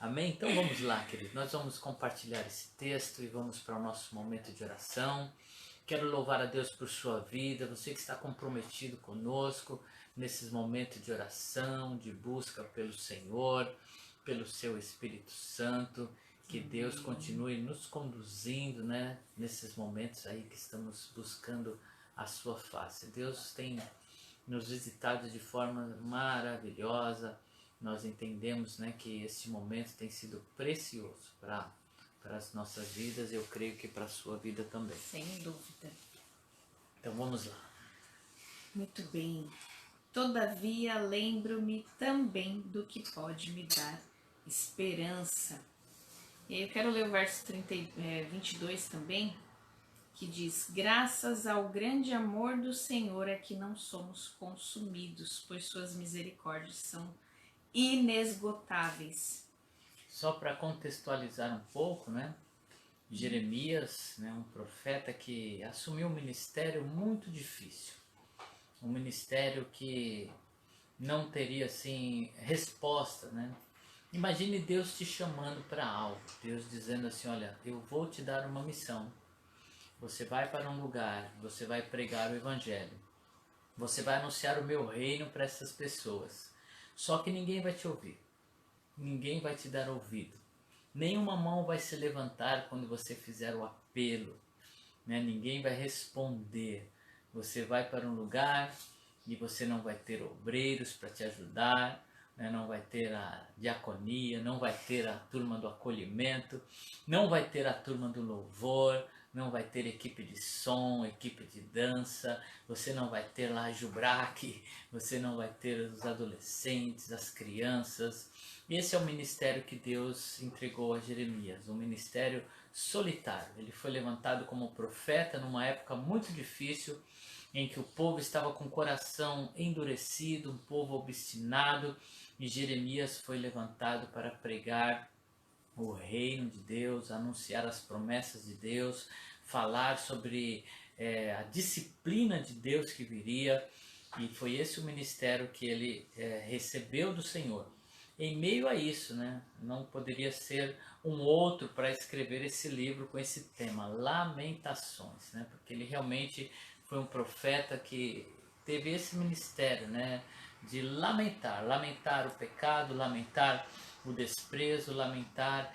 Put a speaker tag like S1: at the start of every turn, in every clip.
S1: Amém? Então vamos lá, querido. Nós vamos compartilhar esse texto e vamos para o nosso momento de oração. Quero louvar a Deus por sua vida, você que está comprometido conosco nesses momentos de oração, de busca pelo Senhor, pelo seu Espírito Santo. Que Deus continue nos conduzindo, né, nesses momentos aí que estamos buscando a sua face. Deus tem nos visitado de forma maravilhosa. Nós entendemos, né, que esse momento tem sido precioso para as nossas vidas. Eu creio que para a sua vida também.
S2: Sem dúvida.
S1: Então vamos lá.
S2: Muito bem. Todavia lembro-me também do que pode me dar esperança. E aí eu quero ler o verso 22 também, que diz: graças ao grande amor do Senhor é que não somos consumidos, pois suas misericórdias são inesgotáveis.
S1: Só para contextualizar um pouco, né? Jeremias, né, um profeta que assumiu um ministério muito difícil. Um ministério que não teria assim resposta, né? Imagine Deus te chamando para algo, Deus dizendo assim: olha, eu vou te dar uma missão. Você vai para um lugar, você vai pregar o evangelho, você vai anunciar o meu reino para essas pessoas. Só que ninguém vai te ouvir, ninguém vai te dar ouvido, nenhuma mão vai se levantar quando você fizer o apelo, né? Ninguém vai responder. Você vai para um lugar e você não vai ter obreiros para te ajudar, né? Não vai ter a diaconia, não vai ter a turma do acolhimento, não vai ter a turma do louvor, não vai ter equipe de som, equipe de dança, você não vai ter lá a Jubraque, você não vai ter os adolescentes, as crianças. Esse é o ministério que Deus entregou a Jeremias, um ministério solitário. Ele foi levantado como profeta numa época muito difícil, em que o povo estava com o coração endurecido, um povo obstinado, e Jeremias foi levantado para pregar o reino de Deus, anunciar as promessas de Deus, falar sobre a disciplina de Deus que viria, e foi esse o ministério que ele recebeu do Senhor. Em meio a isso, né, não poderia ser um outro para escrever esse livro com esse tema, Lamentações, né, porque ele realmente foi um profeta que teve esse ministério, né, de lamentar o pecado, lamentar o desprezo, lamentar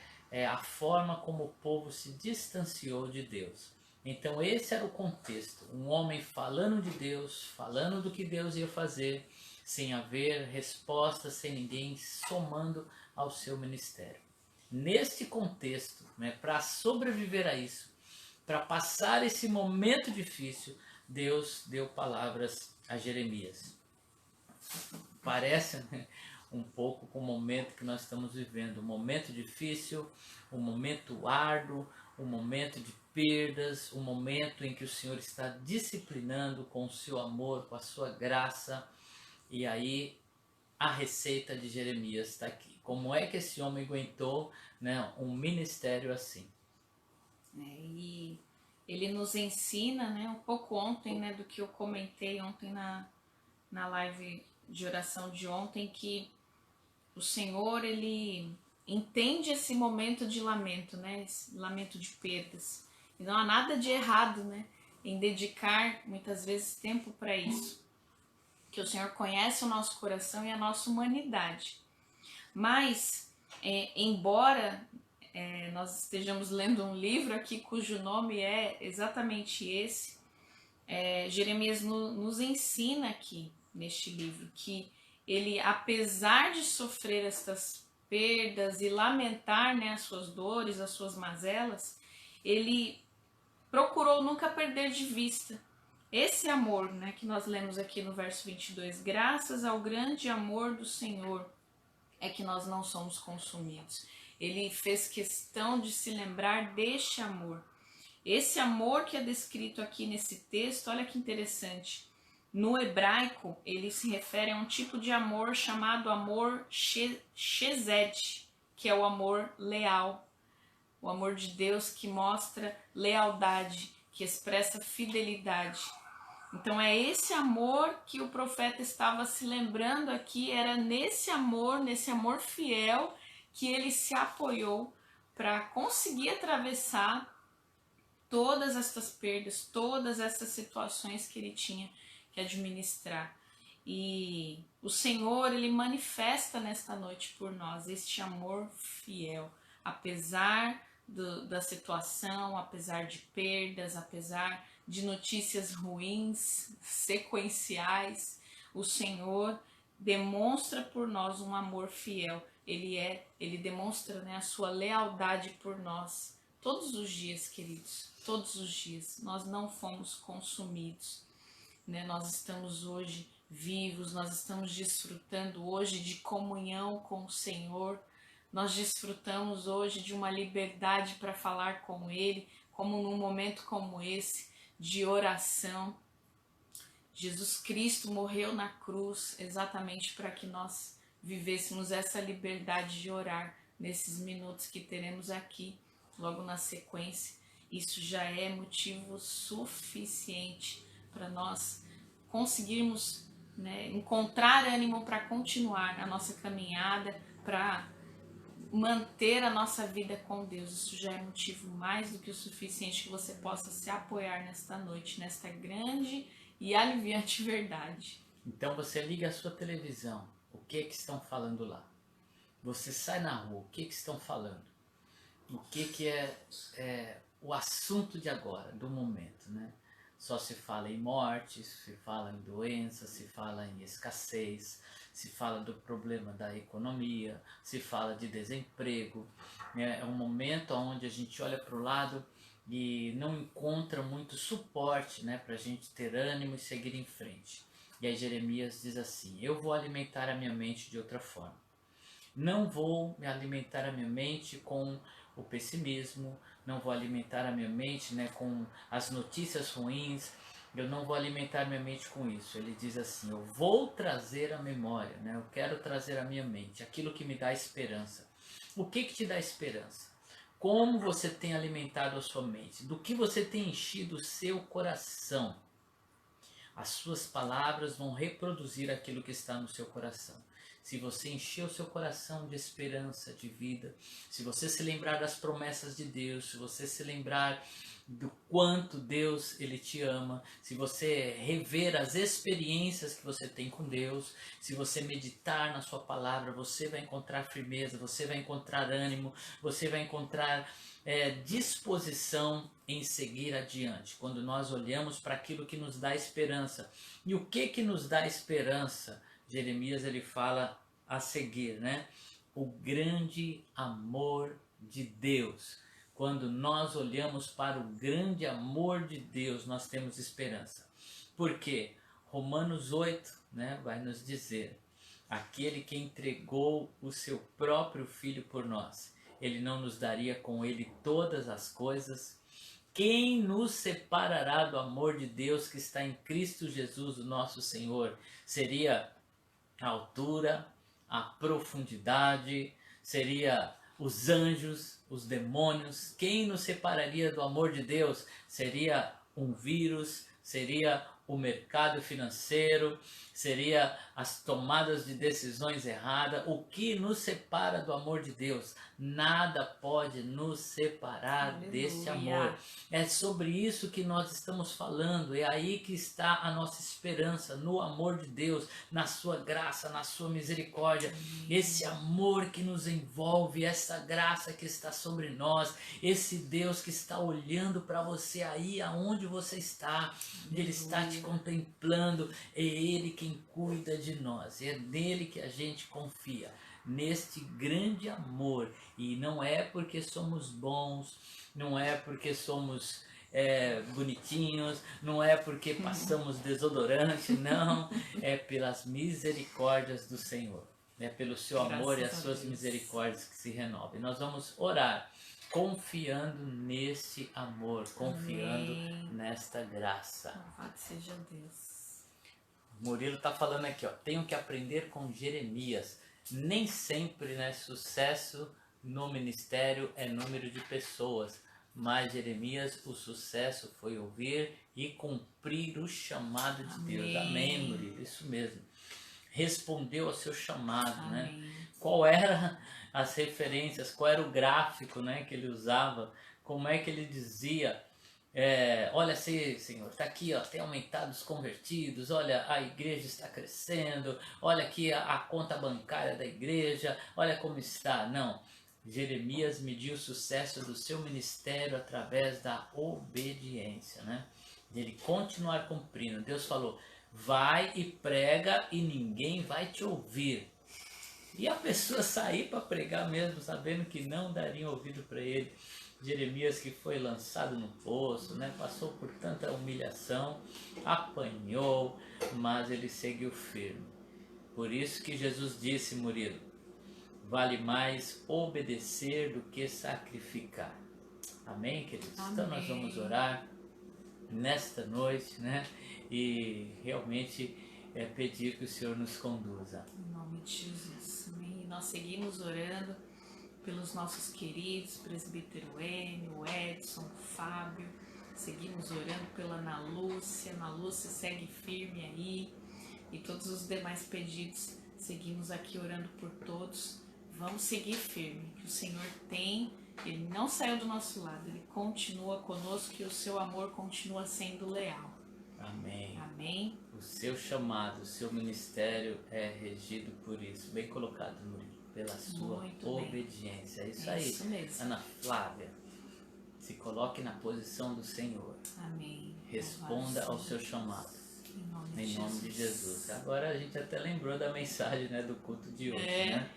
S1: a forma como o povo se distanciou de Deus. Então esse era o contexto, um homem falando de Deus, falando do que Deus ia fazer, sem haver resposta, sem ninguém somando ao seu ministério. Neste contexto, né, para sobreviver a isso, para passar esse momento difícil, Deus deu palavras a Jeremias. Parece, né, um pouco com o momento que nós estamos vivendo, um momento difícil, um momento árduo, um momento de perdas, um momento em que o Senhor está disciplinando com o seu amor, com a sua graça. E aí a receita de Jeremias está aqui. Como é que esse homem aguentou, né, um ministério assim?
S2: E ele nos ensina, né, um pouco ontem, né, do que eu comentei ontem na live de oração de ontem, que o Senhor, ele entende esse momento de lamento, né, esse lamento de perdas. E não há nada de errado, né, em dedicar muitas vezes tempo para isso. Que o Senhor conhece o nosso coração e a nossa humanidade. Mas, embora nós estejamos lendo um livro aqui cujo nome é exatamente esse, Jeremias nos ensina aqui neste livro que ele, apesar de sofrer estas perdas e lamentar, né, as suas dores, as suas mazelas, ele procurou nunca perder de vista esse amor, né, que nós lemos aqui no verso 22. Graças ao grande amor do Senhor é que nós não somos consumidos. Ele fez questão de se lembrar deste amor. Esse amor que é descrito aqui nesse texto, olha que interessante. No hebraico, ele se refere a um tipo de amor chamado amor Shesed, que é o amor leal. O amor de Deus que mostra lealdade, que expressa fidelidade. Então é esse amor que o profeta estava se lembrando aqui, era nesse amor fiel, que ele se apoiou para conseguir atravessar todas essas perdas, todas essas situações que ele tinha que administrar. E o Senhor, ele manifesta nesta noite por nós este amor fiel, apesar da situação, apesar de perdas, apesar de notícias ruins, sequenciais, o Senhor demonstra por nós um amor fiel. Ele demonstra, né, a sua lealdade por nós todos os dias, queridos, todos os dias. Nós não fomos consumidos, né? Nós estamos hoje vivos, nós estamos desfrutando hoje de comunhão com o Senhor, nós desfrutamos hoje de uma liberdade para falar com Ele, como num momento como esse, de oração. Jesus Cristo morreu na cruz exatamente para que nós vivêssemos essa liberdade de orar nesses minutos que teremos aqui, logo na sequência. Isso já é motivo suficiente para nós conseguirmos, né, encontrar ânimo para continuar a nossa caminhada, para manter a nossa vida com Deus. Isso já é motivo mais do que o suficiente que você possa se apoiar nesta noite, nesta grande e aliviante verdade.
S1: Então você liga a sua televisão, o que estão falando lá? Você sai na rua, o que estão falando? O que é o assunto de agora, do momento, né? Só se fala em morte, se fala em doença, se fala em escassez, se fala do problema da economia, se fala de desemprego. É um momento onde a gente olha para o lado e não encontra muito suporte, né, para a gente ter ânimo e seguir em frente. E aí Jeremias diz assim: eu vou alimentar a minha mente de outra forma. Não vou me alimentar a minha mente com o pessimismo, não vou alimentar a minha mente, né, com as notícias ruins, eu não vou alimentar a minha mente com isso. Ele diz assim: eu vou trazer a memória, né, eu quero trazer à minha mente aquilo que me dá esperança. O que te dá esperança? Como você tem alimentado a sua mente? Do que você tem enchido o seu coração? As suas palavras vão reproduzir aquilo que está no seu coração. Se você encher o seu coração de esperança, de vida, se você se lembrar das promessas de Deus, se você se lembrar do quanto Deus ele te ama, se você rever as experiências que você tem com Deus, se você meditar na sua palavra, você vai encontrar firmeza, você vai encontrar ânimo, você vai encontrar disposição em seguir adiante. Quando nós olhamos para aquilo que nos dá esperança. E o que nos dá esperança? Jeremias ele fala a seguir, né? O grande amor de Deus. Quando nós olhamos para o grande amor de Deus, nós temos esperança. Por quê? Romanos 8, né, vai nos dizer: aquele que entregou o seu próprio Filho por nós, ele não nos daria com ele todas as coisas? Quem nos separará do amor de Deus que está em Cristo Jesus, o nosso Senhor? Seria a altura, a profundidade, seria os anjos, os demônios? Quem nos separaria do amor de Deus? Seria um vírus, seria o mercado financeiro, seria as tomadas de decisões erradas. O que nos separa do amor de Deus? Nada pode nos separar desse amor. É sobre isso que nós estamos falando. É aí que está a nossa esperança, no amor de Deus, na sua graça, na sua misericórdia. Esse amor que nos envolve, essa graça que está sobre nós, esse Deus que está olhando para você aí aonde você está. Ele está te contemplando. É Ele quem cuida de nós. É nele que a gente confia, neste grande amor. E não é porque somos bons, não é porque somos bonitinhos, não é porque passamos desodorante, não, é pelas misericórdias do Senhor, é pelo seu amor e as suas misericórdias que se renovam. E nós vamos orar confiando nesse amor, confiando nesta graça.
S2: Louvado seja Deus.
S1: Murilo está falando aqui, ó, tenho que aprender com Jeremias. Nem sempre, né, sucesso no ministério é número de pessoas, mas Jeremias, o sucesso foi ouvir e cumprir o chamado de Deus. Amém, Murilo, isso mesmo. Respondeu ao seu chamado, né? Qual era as referências, qual era o gráfico, né, que ele usava, como é que ele dizia, olha, Senhor, está aqui, ó, tem aumentado os convertidos, olha, a igreja está crescendo, olha aqui a conta bancária da igreja, olha como está. Não, Jeremias mediu o sucesso do seu ministério através da obediência, né? De ele continuar cumprindo. Deus falou, vai e prega e ninguém vai te ouvir. E a pessoa sair para pregar mesmo, sabendo que não dariam ouvido para ele. Jeremias, que foi lançado no poço, né? Passou por tanta humilhação, apanhou, mas ele seguiu firme. Por isso que Jesus disse, Murilo, vale mais obedecer do que sacrificar. Amém, queridos?
S2: Amém.
S1: Então nós vamos orar nesta noite, né? E realmente pedir que o Senhor nos conduza.
S2: Em nome de Jesus. Amém. Nós seguimos orando pelos nossos queridos, presbítero Enio, o Edson, o Fábio. Seguimos orando pela Ana Lúcia. Ana Lúcia segue firme aí. E todos os demais pedidos, seguimos aqui orando por todos. Vamos seguir firme, que o Senhor tem, Ele não saiu do nosso lado, Ele continua conosco e o seu amor continua sendo leal.
S1: Amém.
S2: Amém.
S1: O seu chamado, o seu ministério é regido por isso. Bem colocado, Murilo, pela sua obediência. É isso aí.
S2: Isso mesmo.
S1: Ana Flávia, se coloque na posição do Senhor.
S2: Amém.
S1: Responda ao seu chamado.
S2: Em nome
S1: de Jesus. Agora a gente até lembrou da mensagem, né, do culto de hoje, né?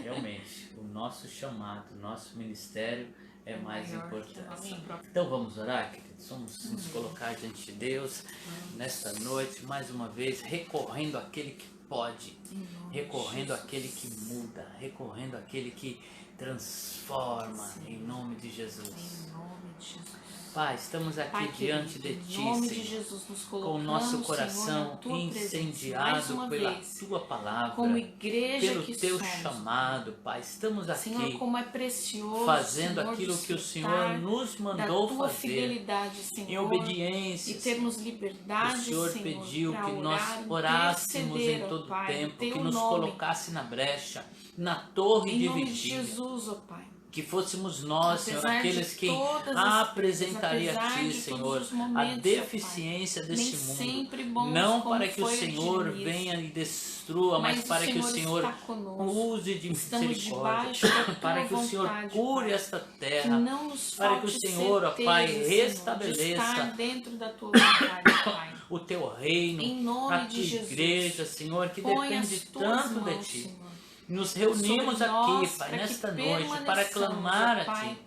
S1: Realmente, o nosso chamado, o nosso ministério é mais importante. Então vamos orar, queridos? Vamos nos colocar diante de Deus nesta noite, mais uma vez, recorrendo àquele que pode, recorrendo àquele que muda, recorrendo àquele que transforma, em nome de Jesus.
S2: Em nome de Jesus.
S1: Pai, estamos aqui
S2: Pai,
S1: diante de Ti,
S2: em nome
S1: Senhor,
S2: de Jesus, nos
S1: com o nosso coração
S2: Senhor,
S1: incendiado pela Tua palavra,
S2: como igreja
S1: pelo
S2: que
S1: Teu
S2: somos,
S1: chamado, Pai. Estamos aqui,
S2: Senhor, como é precioso,
S1: fazendo
S2: Senhor,
S1: aquilo que o Senhor
S2: desfrutar
S1: nos
S2: da
S1: mandou
S2: Tua
S1: fazer,
S2: fidelidade, Senhor,
S1: em obediência.
S2: e termos liberdade,
S1: O Senhor
S2: Senhor,
S1: pediu
S2: pra
S1: que nós
S2: orar,
S1: orássemos
S2: interceder,
S1: em todo
S2: Pai,
S1: tempo,
S2: Teu
S1: que nos
S2: nome,
S1: colocasse na brecha, na torre
S2: em
S1: de
S2: nome de
S1: vigília.
S2: Jesus, ó Pai.
S1: Que fôssemos nós, Senhor,
S2: Apesar de
S1: aqueles que
S2: todas as
S1: apresentaria a
S2: apesar
S1: Ti,
S2: de
S1: Senhor,
S2: todos os
S1: a
S2: momentos,
S1: deficiência
S2: Pai,
S1: desse
S2: nem
S1: mundo.
S2: sempre bons
S1: Não
S2: como
S1: para que o
S2: foi
S1: Senhor
S2: Jeremias,
S1: venha e destrua, mas para que o Senhor
S2: está conosco.
S1: use de
S2: Estamos
S1: misericórdia,
S2: debaixo da Tua
S1: para que o Senhor
S2: vontade,
S1: cure
S2: Pai.
S1: esta
S2: Que
S1: terra,
S2: não nos
S1: para que o
S2: falte
S1: Senhor, ó Pai,
S2: certeza, Senhor, de
S1: restabeleça
S2: estar dentro da Tua vontade, Pai.
S1: o Teu reino,
S2: Em nome
S1: a
S2: de
S1: Tua
S2: Jesus.
S1: igreja, Senhor, que
S2: Põe
S1: depende
S2: as Tuas
S1: tanto de
S2: mãos,
S1: Ti.
S2: Senhor,
S1: Nos reunimos
S2: sobre
S1: aqui,
S2: nós,
S1: Pai,
S2: para que
S1: nesta noite, para
S2: permaneçamos,
S1: clamar
S2: ó
S1: a
S2: Pai,
S1: Ti,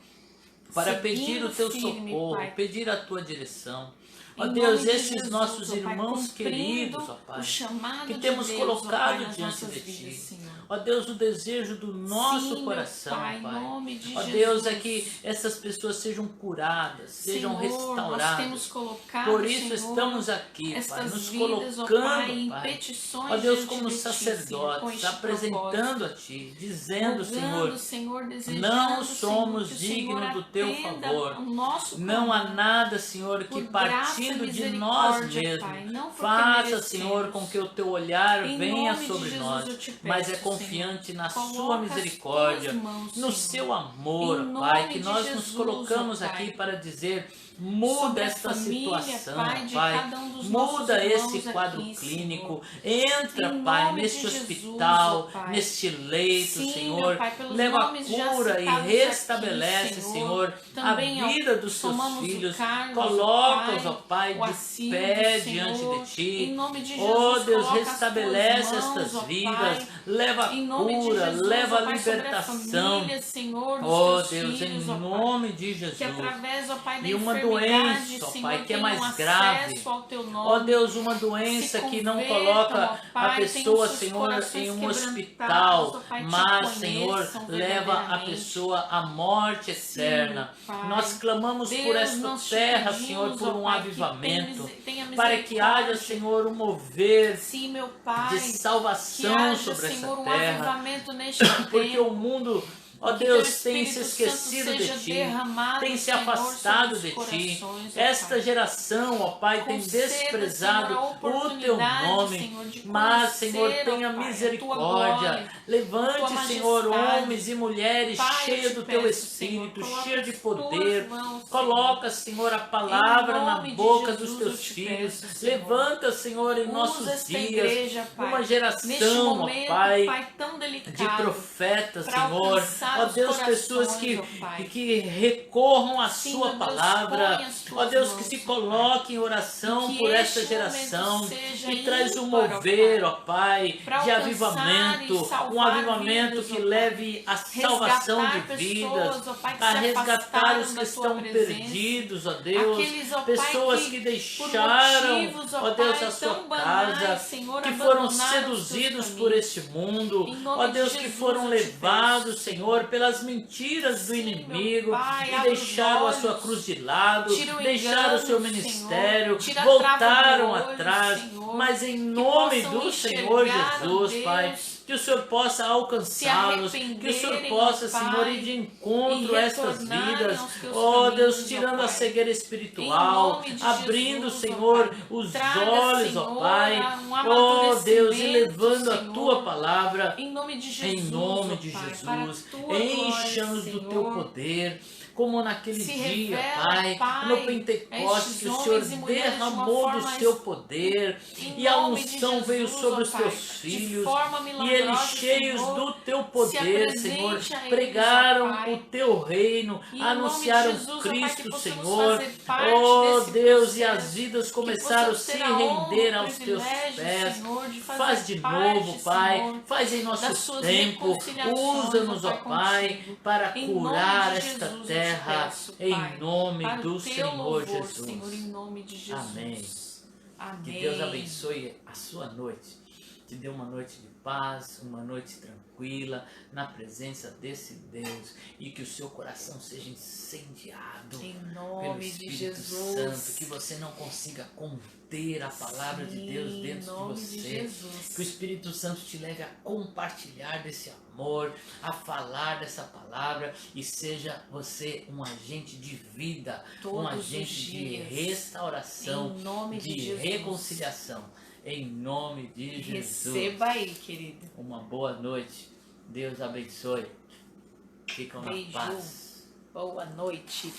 S1: para
S2: seguindo
S1: pedir o Teu
S2: firme,
S1: socorro,
S2: Pai.
S1: pedir a Tua direção. Ó
S2: Em
S1: Deus,
S2: nome de
S1: esses
S2: Jesus,
S1: nossos
S2: ó Pai,
S1: irmãos
S2: cumprindo
S1: queridos, ó Pai,
S2: o chamado
S1: que
S2: de
S1: temos
S2: Deus,
S1: colocado
S2: ó Pai, nas
S1: diante
S2: nossas
S1: de
S2: vidas,
S1: Ti.
S2: Senhor.
S1: Ó Deus, o desejo do nosso
S2: Sim,
S1: coração,
S2: meu Pai, em
S1: Pai.
S2: nome de
S1: Ó
S2: Jesus.
S1: Deus, é que essas pessoas sejam curadas, sejam
S2: Senhor, nós
S1: restauradas.
S2: temos colocado,
S1: Por isso
S2: Senhor,
S1: estamos aqui, Pai,
S2: estas
S1: nos
S2: vidas, ó
S1: colocando,
S2: Pai, em
S1: Pai.
S2: petições
S1: Ó Deus,
S2: diante
S1: como
S2: de Ti, Senhor, com
S1: sacerdotes,
S2: este
S1: apresentando a Ti, dizendo,
S2: rogando,
S1: Senhor,
S2: desejando,
S1: não somos
S2: Senhor, que o Senhor
S1: dignos do Teu
S2: atenda
S1: favor.
S2: o nosso
S1: Não há
S2: clamor.
S1: nada, Senhor, que
S2: Por graça,
S1: partindo de nós
S2: misericórdia,
S1: mesmos,
S2: Pai, não porque
S1: faça,
S2: merecemos.
S1: Senhor, com que o Teu olhar
S2: Em
S1: venha
S2: nome de
S1: sobre
S2: Jesus,
S1: nós,
S2: eu te peço,
S1: mas é
S2: Senhor,
S1: confiante na
S2: coloca
S1: Sua
S2: as
S1: misericórdia,
S2: Tuas mãos,
S1: no
S2: Senhor.
S1: Seu amor,
S2: Em
S1: Pai,
S2: nome
S1: que
S2: de
S1: nós nos
S2: Jesus,
S1: colocamos
S2: ó Pai.
S1: aqui para dizer, muda
S2: Sobre a
S1: esta
S2: família,
S1: situação,
S2: Pai, de
S1: Pai,
S2: cada um dos nossos
S1: muda
S2: irmãos
S1: esse quadro
S2: aqui,
S1: clínico,
S2: Senhor.
S1: entra,
S2: Em
S1: Pai,
S2: nome
S1: neste
S2: de Jesus,
S1: hospital,
S2: ó Pai.
S1: neste leito,
S2: Sim,
S1: Senhor,
S2: meu Pai, pelos
S1: leva a
S2: nomes já
S1: cura e
S2: citados
S1: restabelece,
S2: aqui,
S1: Senhor,
S2: Também,
S1: a vida dos Seus
S2: tomamos o
S1: filhos,
S2: Carlos,
S1: coloca-os, ó
S2: ó
S1: Pai,
S2: o
S1: de
S2: Assílio,
S1: pé
S2: Senhor,
S1: diante de Ti.
S2: em nome de
S1: Oh
S2: Jesus,
S1: Deus,
S2: coloca as
S1: restabelece
S2: Tuas mãos,
S1: estas
S2: ó
S1: vidas,
S2: Pai.
S1: leva a
S2: Em nome de
S1: cura,
S2: Jesus,
S1: leva
S2: ó
S1: a
S2: Pai, sobre a
S1: libertação.
S2: família, Senhor, dos
S1: Oh
S2: Teus
S1: Deus,
S2: filhos,
S1: em
S2: ó Pai.
S1: nome de Jesus.
S2: Que através, ó Pai, da
S1: E uma
S2: enfermidade,
S1: doença, ó
S2: Senhor,
S1: Pai, que é
S2: tenham
S1: mais grave.
S2: acesso ao Teu nome.
S1: Ó Deus, uma doença
S2: Se
S1: que não
S2: convertam,
S1: coloca
S2: ó Pai,
S1: a
S2: tenham
S1: pessoa,
S2: seus
S1: Senhor,
S2: corações
S1: em um
S2: quebrantados,
S1: hospital,
S2: ó Pai, te
S1: mas, Senhor,
S2: conheçam
S1: leva a
S2: verdadeiramente.
S1: pessoa à morte eterna.
S2: Sim, Pai.
S1: Nós clamamos por
S2: Deus,
S1: esta
S2: nós te
S1: terra,
S2: pedimos,
S1: Senhor, por
S2: ó
S1: um
S2: Pai, que
S1: avivamento,
S2: tenha
S1: para que haja,
S2: misericórdia.
S1: Senhor, um mover
S2: Sim, meu Pai,
S1: de
S2: que
S1: salvação
S2: haja,
S1: sobre
S2: Senhor,
S1: essa
S2: um
S1: terra,
S2: avivamento neste
S1: porque
S2: tempo.
S1: o mundo Ó
S2: Que
S1: Deus,
S2: teu
S1: tem se
S2: Espírito
S1: esquecido
S2: Santo
S1: de
S2: seja
S1: Ti,
S2: derramado,
S1: tem se
S2: Senhor,
S1: afastado
S2: sobre
S1: de
S2: os
S1: Ti.
S2: corações, ó
S1: Esta
S2: Pai.
S1: geração, ó Pai, tem
S2: Conceda,
S1: desprezado
S2: Senhor, a
S1: o Teu
S2: oportunidade,
S1: nome.
S2: Senhor, de
S1: Mas, Senhor,
S2: conhecer, ó
S1: tenha
S2: Pai, a Tua
S1: misericórdia.
S2: glória, a Tua
S1: Levante, Senhor,
S2: majestade.
S1: homens e mulheres
S2: Pai, eu
S1: cheios
S2: te
S1: do Teu
S2: peço, Senhor,
S1: Espírito,
S2: coloca
S1: cheios de
S2: as Tuas
S1: poder.
S2: mãos,
S1: Coloca, Senhor, a palavra
S2: Em
S1: na
S2: nome de
S1: boca
S2: Jesus,
S1: dos
S2: eu
S1: Teus
S2: te
S1: filhos.
S2: peço, Senhor.
S1: Levanta, Senhor, em
S2: Usa
S1: nossos
S2: esta
S1: dias
S2: igreja, Pai,
S1: uma
S2: neste
S1: geração, ó
S2: momento,
S1: Pai,
S2: tão
S1: de
S2: delicado,
S1: profetas,
S2: para
S1: Senhor.
S2: alcançar
S1: Ó
S2: os
S1: Deus, pessoas
S2: corações, ó Pai.
S1: que recorram à
S2: Sim,
S1: Sua
S2: meu Deus,
S1: palavra.
S2: põe as
S1: Ó
S2: Tuas
S1: Deus, que
S2: mãos,
S1: se
S2: ó Pai.
S1: coloque em
S2: E
S1: oração
S2: que
S1: por esta
S2: este momento
S1: geração
S2: seja
S1: e traz um
S2: ímpar, ó
S1: mover,
S2: Pai,
S1: ó Pai,
S2: para
S1: de
S2: alcançar
S1: avivamento,
S2: e
S1: um
S2: salvar
S1: avivamento
S2: vidas,
S1: que
S2: ó Pai.
S1: leve a salvação de
S2: Resgatar
S1: vidas,
S2: pessoas, ó Pai, que
S1: a
S2: se
S1: resgatar
S2: afastaram
S1: os que
S2: da Tua
S1: estão
S2: presença.
S1: perdidos, ó Deus,
S2: Aqueles, ó
S1: pessoas
S2: Pai,
S1: que
S2: por
S1: deixaram,
S2: motivos,
S1: ó
S2: ó
S1: Deus,
S2: Pai,
S1: a sua
S2: tão
S1: casa,
S2: banais, Senhor,
S1: que foram
S2: abandonaram os Teus
S1: seduzidos por
S2: caminhos.
S1: este mundo,
S2: Em
S1: ó
S2: nome de
S1: Deus, que
S2: Jesus,
S1: foram
S2: eu te
S1: levados,
S2: peço,
S1: Senhor, pelas mentiras do
S2: Sim,
S1: inimigo
S2: meu Pai,
S1: e
S2: abre os
S1: deixaram a sua
S2: olhos,
S1: cruz de lado,
S2: tira o
S1: deixaram o seu
S2: engano,
S1: ministério,
S2: Senhor, tira a trava
S1: voltaram
S2: do olho,
S1: atrás,
S2: Senhor,
S1: mas em
S2: que
S1: nome
S2: possam
S1: do Senhor
S2: enxergar, ó
S1: Jesus, Pai,
S2: Deus,
S1: que o Senhor possa
S2: se
S1: alcançá-los, que o Senhor
S2: arrependerem,
S1: possa,
S2: ó
S1: Senhor, ir
S2: Pai,
S1: de
S2: e
S1: encontro a estas
S2: retornarem
S1: vidas,
S2: aos Teus
S1: ó Deus,
S2: caminhos, ó
S1: tirando a
S2: Pai.
S1: cegueira
S2: Em
S1: espiritual,
S2: nome de
S1: abrindo,
S2: Jesus, ó
S1: Senhor,
S2: Pai,
S1: os
S2: traga,
S1: olhos, ó
S2: Senhor,
S1: Pai,
S2: um
S1: ó Deus, e
S2: amadurecimento,
S1: levando a Tua
S2: Senhor,
S1: palavra.
S2: em nome de
S1: Em
S2: Jesus,
S1: nome
S2: ó
S1: de
S2: Pai, para a
S1: Jesus,
S2: Tua glória,
S1: encha-nos do Teu
S2: Senhor.
S1: poder, como naquele
S2: Se
S1: dia,
S2: revela,
S1: Pai,
S2: Pai,
S1: no
S2: a
S1: Pentecostes,
S2: estes
S1: que o Senhor
S2: homens e mulheres de uma
S1: derramou do
S2: forma
S1: Seu poder,
S2: em
S1: e a
S2: nome de
S1: unção veio
S2: Jesus,
S1: sobre
S2: ó
S1: os
S2: Pai,
S1: Teus
S2: de
S1: filhos,
S2: forma
S1: e eles,
S2: milagrosa,
S1: cheios
S2: Senhor,
S1: do Teu
S2: se
S1: poder, Senhor,
S2: apresente a eles, ó
S1: pregaram
S2: Pai.
S1: o Teu reino,
S2: E em
S1: anunciaram
S2: nome de Jesus, ó Pai, que
S1: Cristo,
S2: possamos
S1: Senhor,
S2: fazer parte
S1: oh
S2: desse
S1: Deus, e as
S2: processo,
S1: vidas
S2: que
S1: começaram a
S2: possamos
S1: se
S2: ter a honra,
S1: render
S2: o
S1: aos Teus
S2: privilégio,
S1: pés.
S2: Senhor, de fazer
S1: Faz de
S2: parte,
S1: novo, Pai,
S2: Senhor,
S1: faz em
S2: das
S1: nosso
S2: suas
S1: tempo,
S2: reconciliações,
S1: usa-nos, ó
S2: ó
S1: Pai,
S2: contigo.
S1: para
S2: Em nome
S1: curar
S2: de
S1: esta
S2: Jesus, eu te
S1: terra,
S2: peço,
S1: em
S2: Pai,
S1: nome
S2: para
S1: do
S2: o Teu
S1: Senhor
S2: louvor,
S1: Jesus.
S2: Senhor, em nome de Jesus.
S1: Amém.
S2: Amém.
S1: Que Deus abençoe a sua noite, te dê uma noite de paz, uma noite tranquila, na presença desse Deus, e que o seu coração seja incendiado
S2: Em
S1: pelo
S2: nome de
S1: Espírito
S2: Jesus.
S1: Santo, que você não consiga conter a palavra de Deus
S2: Sim,
S1: dentro
S2: em nome
S1: de
S2: de
S1: você,
S2: Jesus.
S1: que o Espírito Santo te leve a compartilhar desse amor, a falar dessa palavra, e seja você um agente de vida,
S2: Todos
S1: um
S2: os
S1: agente de
S2: dias.
S1: restauração,
S2: Em nome de
S1: de
S2: Jesus.
S1: reconciliação, em nome de Jesus.
S2: Receba aí, querido.
S1: Uma boa noite, Deus abençoe, ficam na
S2: Beijo.
S1: paz.
S2: Boa noite.